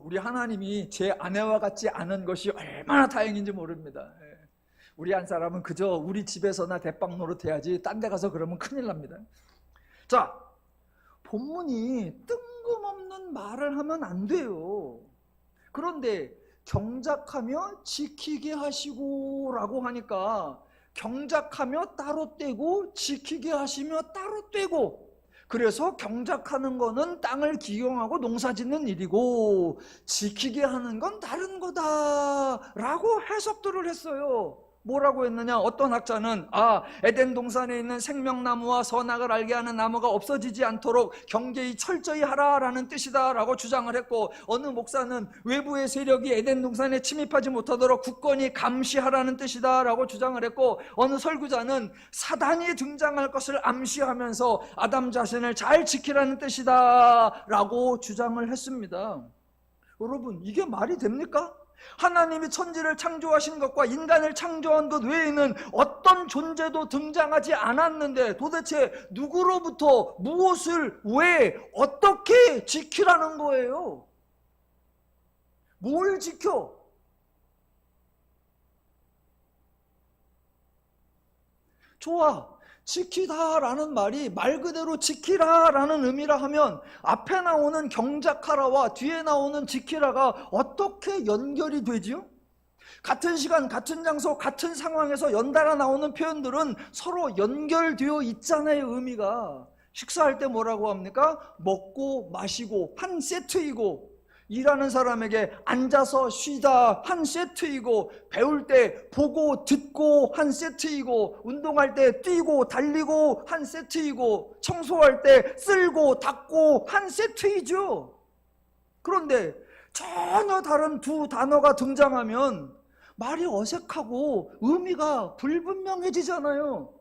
우리 하나님이 제 아내와 같지 않은 것이 얼마나 다행인지 모릅니다. 우리 한 사람은 그저 우리 집에서나 대빵 노릇해야지 딴 데 가서 그러면 큰일 납니다. 자, 본문이 뜬금없는 말을 하면 안 돼요. 그런데 경작하며 지키게 하시고 라고 하니까, 경작하며 따로 떼고 지키게 하시며 따로 떼고, 그래서 경작하는 거는 땅을 기경하고 농사짓는 일이고 지키게 하는 건 다른 거다라고 해석들을 했어요. 뭐라고 했느냐? 어떤 학자는 에덴 동산에 있는 생명나무와 선악을 알게 하는 나무가 없어지지 않도록 경계히 철저히 하라라는 뜻이다 라고 주장을 했고, 어느 목사는 외부의 세력이 에덴 동산에 침입하지 못하도록 굳건히 감시하라는 뜻이다 라고 주장을 했고, 어느 설교자는 사단이 등장할 것을 암시하면서 아담 자신을 잘 지키라는 뜻이다 라고 주장을 했습니다. 여러분, 이게 말이 됩니까? 하나님이 천지를 창조하신 것과 인간을 창조한 것 외에는 어떤 존재도 등장하지 않았는데 도대체 누구로부터 무엇을 왜 어떻게 지키라는 거예요? 뭘 지켜? 좋아. 지키다라는 말이 말 그대로 지키라라는 의미라 하면 앞에 나오는 경작하라와 뒤에 나오는 지키라가 어떻게 연결이 되지요? 같은 시간, 같은 장소, 같은 상황에서 연달아 나오는 표현들은 서로 연결되어 있잖아요, 의미가. 식사할 때 뭐라고 합니까? 먹고 마시고 한 세트이고, 일하는 사람에게 앉아서 쉬다 한 세트이고, 배울 때 보고 듣고 한 세트이고, 운동할 때 뛰고 달리고 한 세트이고, 청소할 때 쓸고 닦고 한 세트이죠. 그런데 전혀 다른 두 단어가 등장하면 말이 어색하고 의미가 불분명해지잖아요.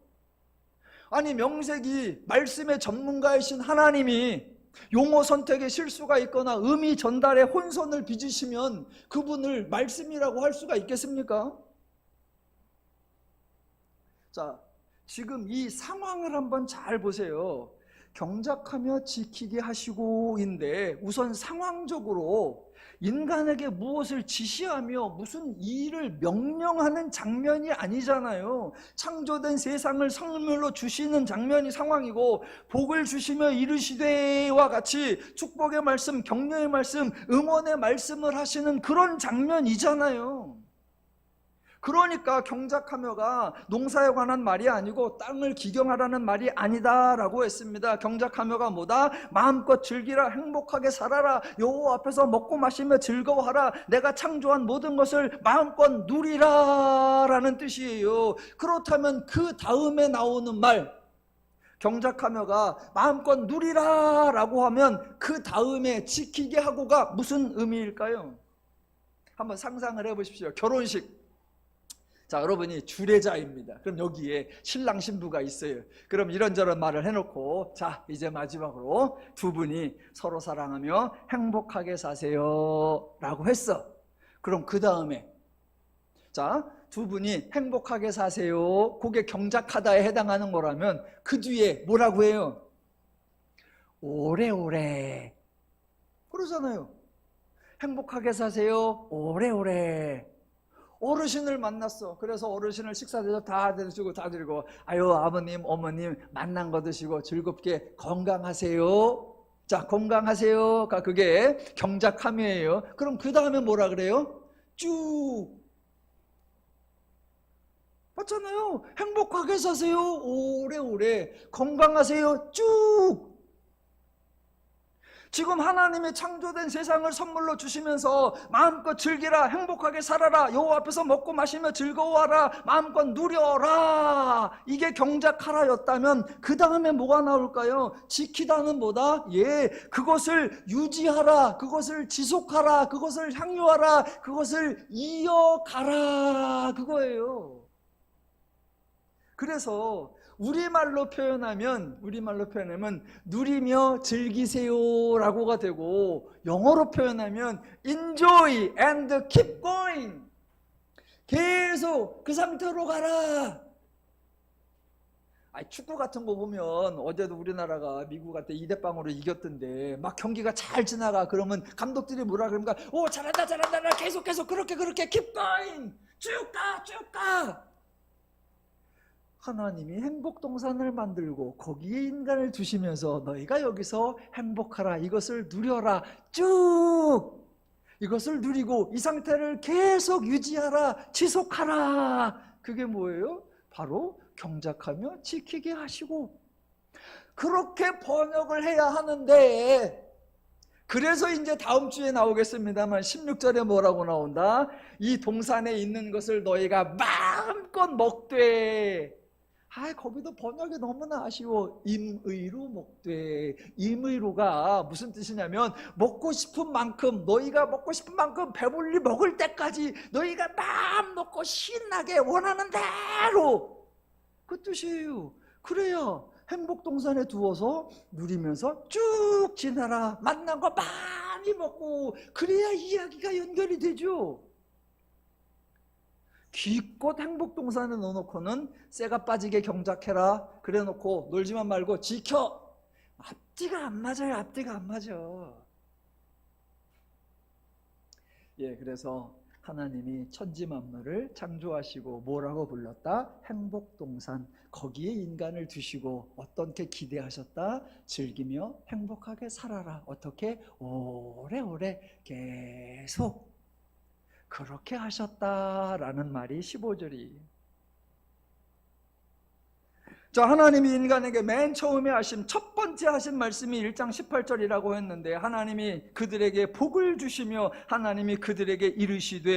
아니, 명색이 말씀의 전문가이신 하나님이 용어 선택에 실수가 있거나 의미 전달에 혼선을 빚으시면 그분을 말씀이라고 할 수가 있겠습니까? 자, 지금 이 상황을 한번 잘 보세요. 경작하며 지키게 하시고인데 우선 상황적으로 인간에게 무엇을 지시하며 무슨 일을 명령하는 장면이 아니잖아요. 창조된 세상을 선물로 주시는 장면이 상황이고, 복을 주시며 이르시되와 같이 축복의 말씀, 격려의 말씀, 응원의 말씀을 하시는 그런 장면이잖아요. 그러니까 경작하며가 농사에 관한 말이 아니고 땅을 기경하라는 말이 아니다라고 했습니다. 경작하며가 뭐다? 마음껏 즐기라, 행복하게 살아라, 여호와 앞에서 먹고 마시며 즐거워하라, 내가 창조한 모든 것을 마음껏 누리라 라는 뜻이에요. 그렇다면 그 다음에 나오는 말, 경작하며가 마음껏 누리라 라고 하면 그 다음에 지키게 하고가 무슨 의미일까요? 한번 상상을 해보십시오. 결혼식. 자, 여러분이 주례자입니다. 그럼 여기에 신랑 신부가 있어요. 그럼 이런저런 말을 해놓고, 자, 이제 마지막으로 두 분이 서로 사랑하며 행복하게 사세요 라고 했어. 그럼 그 다음에, 자, 두 분이 행복하게 사세요, 그게 경작하다에 해당하는 거라면 그 뒤에 뭐라고 해요? 오래오래. 그러잖아요. 행복하게 사세요, 오래오래. 어르신을 만났어. 그래서 어르신을 식사 대접 다 드시고 다 드리고, 아유, 아버님, 어머님 만난 거 드시고 즐겁게 건강하세요. 자, 건강하세요가 그게 경작함이에요. 그럼 그 다음에 뭐라 그래요? 쭉. 맞잖아요. 행복하게 사세요, 오래오래. 건강하세요, 쭉. 지금 하나님이 창조된 세상을 선물로 주시면서 마음껏 즐기라, 행복하게 살아라, 여호와 앞에서 먹고 마시며 즐거워하라, 마음껏 누려라, 이게 경작하라였다면 그 다음에 뭐가 나올까요? 지키다는 뭐다? 예, 그것을 유지하라, 그것을 지속하라, 그것을 향유하라, 그것을 이어가라, 그거예요. 그래서 우리말로 표현하면 누리며 즐기세요라고가 되고, 영어로 표현하면 enjoy and keep going, 계속 그 상태로 가라. 축구 같은 거 보면 어제도 우리나라가 미국한테 2대0으로 이겼던데 막 경기가 잘 지나가. 그러면 감독들이 뭐라 그럽니까? 오, 잘한다 계속 그렇게 keep going, 쭉 가. 하나님이 행복동산을 만들고 거기에 인간을 두시면서 너희가 여기서 행복하라, 이것을 누려라, 쭉 이것을 누리고 이 상태를 계속 유지하라, 지속하라. 그게 뭐예요? 바로 경작하며 지키게 하시고. 그렇게 번역을 해야 하는데, 그래서 이제 다음 주에 나오겠습니다만 16절에 뭐라고 나온다? 이 동산에 있는 것을 너희가 마음껏 먹되. 거기도 번역이 너무나 아쉬워. 임의로 먹되. 임의로가 무슨 뜻이냐면, 먹고 싶은 만큼, 너희가 먹고 싶은 만큼 배불리 먹을 때까지 너희가 마음 놓고 신나게 원하는 대로, 그 뜻이에요. 그래야 행복동산에 두어서 누리면서 쭉 지나라, 만난 거 많이 먹고, 그래야 이야기가 연결이 되죠. 기껏 행복동산에 넣어놓고는 쇠가 빠지게 경작해라 그래놓고 놀지만 말고 지켜. 앞뒤가 안 맞아요. 앞뒤가 안 맞아. 예, 그래서 하나님이 천지 만물을 창조하시고 뭐라고 불렀다? 행복동산. 거기에 인간을 두시고 어떻게 기대하셨다? 즐기며 행복하게 살아라. 어떻게? 오래오래 계속 그렇게 하셨다라는 말이 15절이. 자, 하나님이 인간에게 맨 처음에 하신 첫 번째 하신 말씀이 1장 18절이라고 했는데, 하나님이 그들에게 복을 주시며 하나님이 그들에게 이르시되,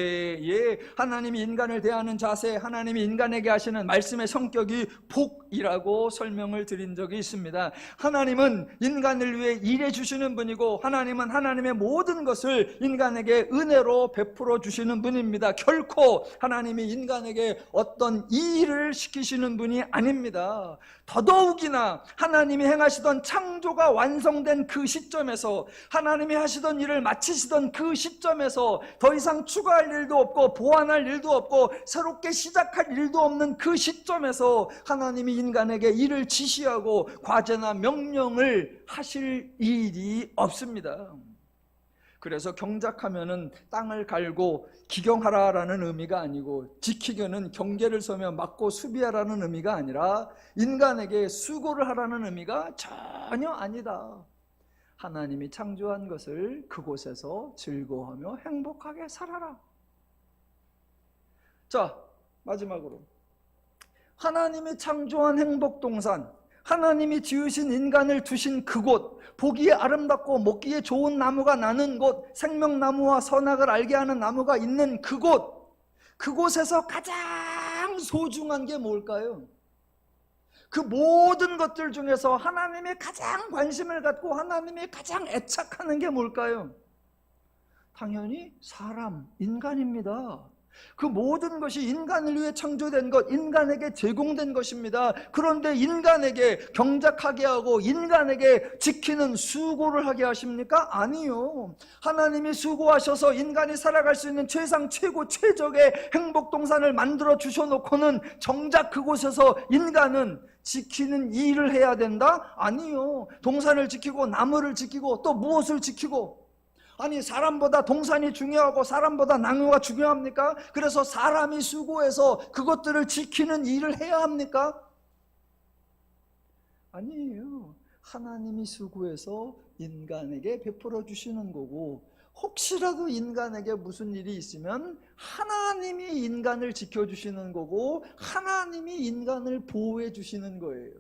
예, 하나님이 인간을 대하는 자세, 하나님이 인간에게 하시는 말씀의 성격이 복이라고 설명을 드린 적이 있습니다. 하나님은 인간을 위해 일해 주시는 분이고, 하나님은 하나님의 모든 것을 인간에게 은혜로 베풀어 주시는 분입니다. 결코 하나님이 인간에게 어떤 일을 시키시는 분이 아닙니다. 더더욱이나 하나님이 행하시던 창조가 완성된 그 시점에서, 하나님이 하시던 일을 마치시던 그 시점에서 더 이상 추가할 일도 없고 보완할 일도 없고 새롭게 시작할 일도 없는 그 시점에서 하나님이 인간에게 일을 지시하고 과제나 명령을 하실 일이 없습니다. 그래서 경작하면은 땅을 갈고 기경하라라는 의미가 아니고, 지키기는 경계를 서며 막고 수비하라는 의미가 아니라 인간에게 수고를 하라는 의미가 전혀 아니다. 하나님이 창조한 것을 그곳에서 즐거워하며 행복하게 살아라. 자, 마지막으로 하나님이 창조한 행복동산, 하나님이 지으신 인간을 두신 그곳, 보기에 아름답고 먹기에 좋은 나무가 나는 곳, 생명나무와 선악을 알게 하는 나무가 있는 그곳, 그곳에서 가장 소중한 게 뭘까요? 그 모든 것들 중에서 하나님이 가장 관심을 갖고 하나님이 가장 애착하는 게 뭘까요? 당연히 사람, 인간입니다. 그 모든 것이 인간을 위해 창조된 것, 인간에게 제공된 것입니다. 그런데 인간에게 경작하게 하고 인간에게 지키는 수고를 하게 하십니까? 아니요. 하나님이 수고하셔서 인간이 살아갈 수 있는 최상 최고 최적의 행복동산을 만들어 주셔놓고는 정작 그곳에서 인간은 지키는 일을 해야 된다? 아니요. 동산을 지키고 나무를 지키고 또 무엇을 지키고, 아니, 사람보다 동산이 중요하고 사람보다 나무가 중요합니까? 그래서 사람이 수고해서 그것들을 지키는 일을 해야 합니까? 아니에요. 하나님이 수고해서 인간에게 베풀어 주시는 거고, 혹시라도 인간에게 무슨 일이 있으면 하나님이 인간을 지켜주시는 거고, 하나님이 인간을 보호해 주시는 거예요.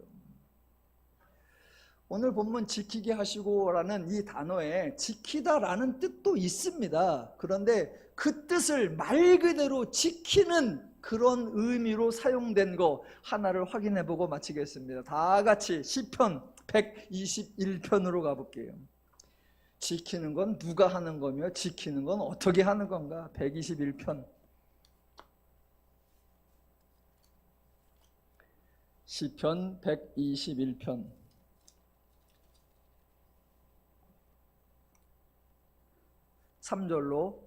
오늘 본문 지키게 하시고라는 이 단어에 지키다라는 뜻도 있습니다. 그런데 그 뜻을 말 그대로 지키는 그런 의미로 사용된 거 하나를 확인해 보고 마치겠습니다. 다 같이 시편 121편으로 가볼게요. 지키는 건 누가 하는 거며 지키는 건 어떻게 하는 건가? 121편. 시편 121편. 3절로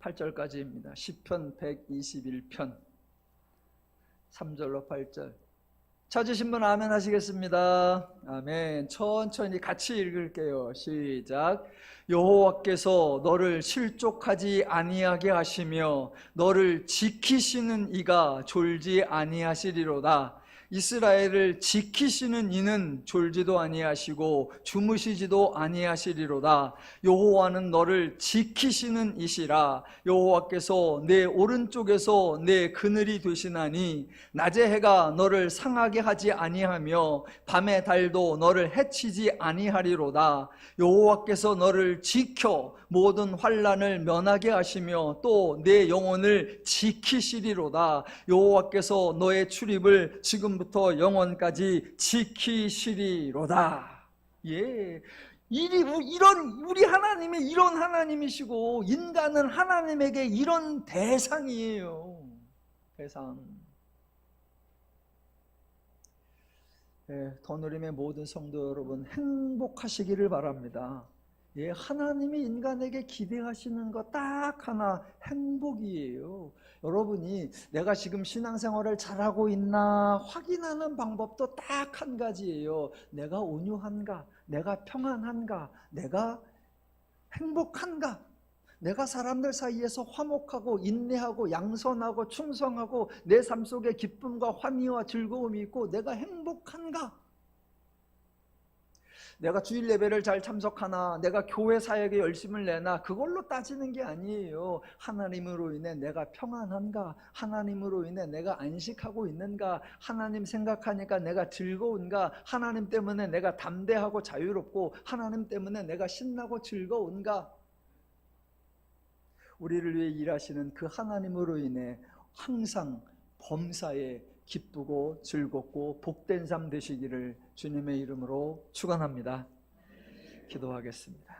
8절까지입니다. 시편 121편 3절로 8절. 찾으신 분 아멘 하시겠습니다. 아멘. 천천히 같이 읽을게요. 시작. 여호와께서 너를 실족하지 아니하게 하시며 너를 지키시는 이가 졸지 아니하시리로다. 이스라엘을 지키시는 이는 졸지도 아니하시고 주무시지도 아니하시리로다. 여호와는 너를 지키시는 이시라. 여호와께서 내 오른쪽에서 내 그늘이 되시나니 낮의 해가 너를 상하게 하지 아니하며 밤의 달도 너를 해치지 아니하리로다. 여호와께서 너를 지켜 모든 환난을 면하게 하시며 또 내 영혼을 지키시리로다. 여호와께서 너의 출입을 지금부터 영원까지 지키시리로다. 예, 우리 하나님이 이런 하나님이시고 인간은 하나님에게 이런 대상이에요. 대상. 예, 더누림의 모든 성도 여러분 행복하시기를 바랍니다. 예, 하나님이 인간에게 기대하시는 거 딱 하나, 행복이에요. 여러분이 내가 지금 신앙생활을 잘하고 있나 확인하는 방법도 딱 한 가지예요. 내가 온유한가? 내가 평안한가? 내가 행복한가? 내가 사람들 사이에서 화목하고 인내하고 양선하고 충성하고 내 삶 속에 기쁨과 환희와 즐거움이 있고 내가 행복한가? 내가 주일 예배를 잘 참석하나, 내가 교회 사역에 열심을 내나, 그걸로 따지는 게 아니에요. 하나님으로 인해 내가 평안한가? 하나님으로 인해 내가 안식하고 있는가? 하나님 생각하니까 내가 즐거운가? 하나님 때문에 내가 담대하고 자유롭고 하나님 때문에 내가 신나고 즐거운가? 우리를 위해 일하시는 그 하나님으로 인해 항상 범사에 기쁘고 즐겁고 복된 삶 되시기를 주님의 이름으로 축원합니다. 기도하겠습니다.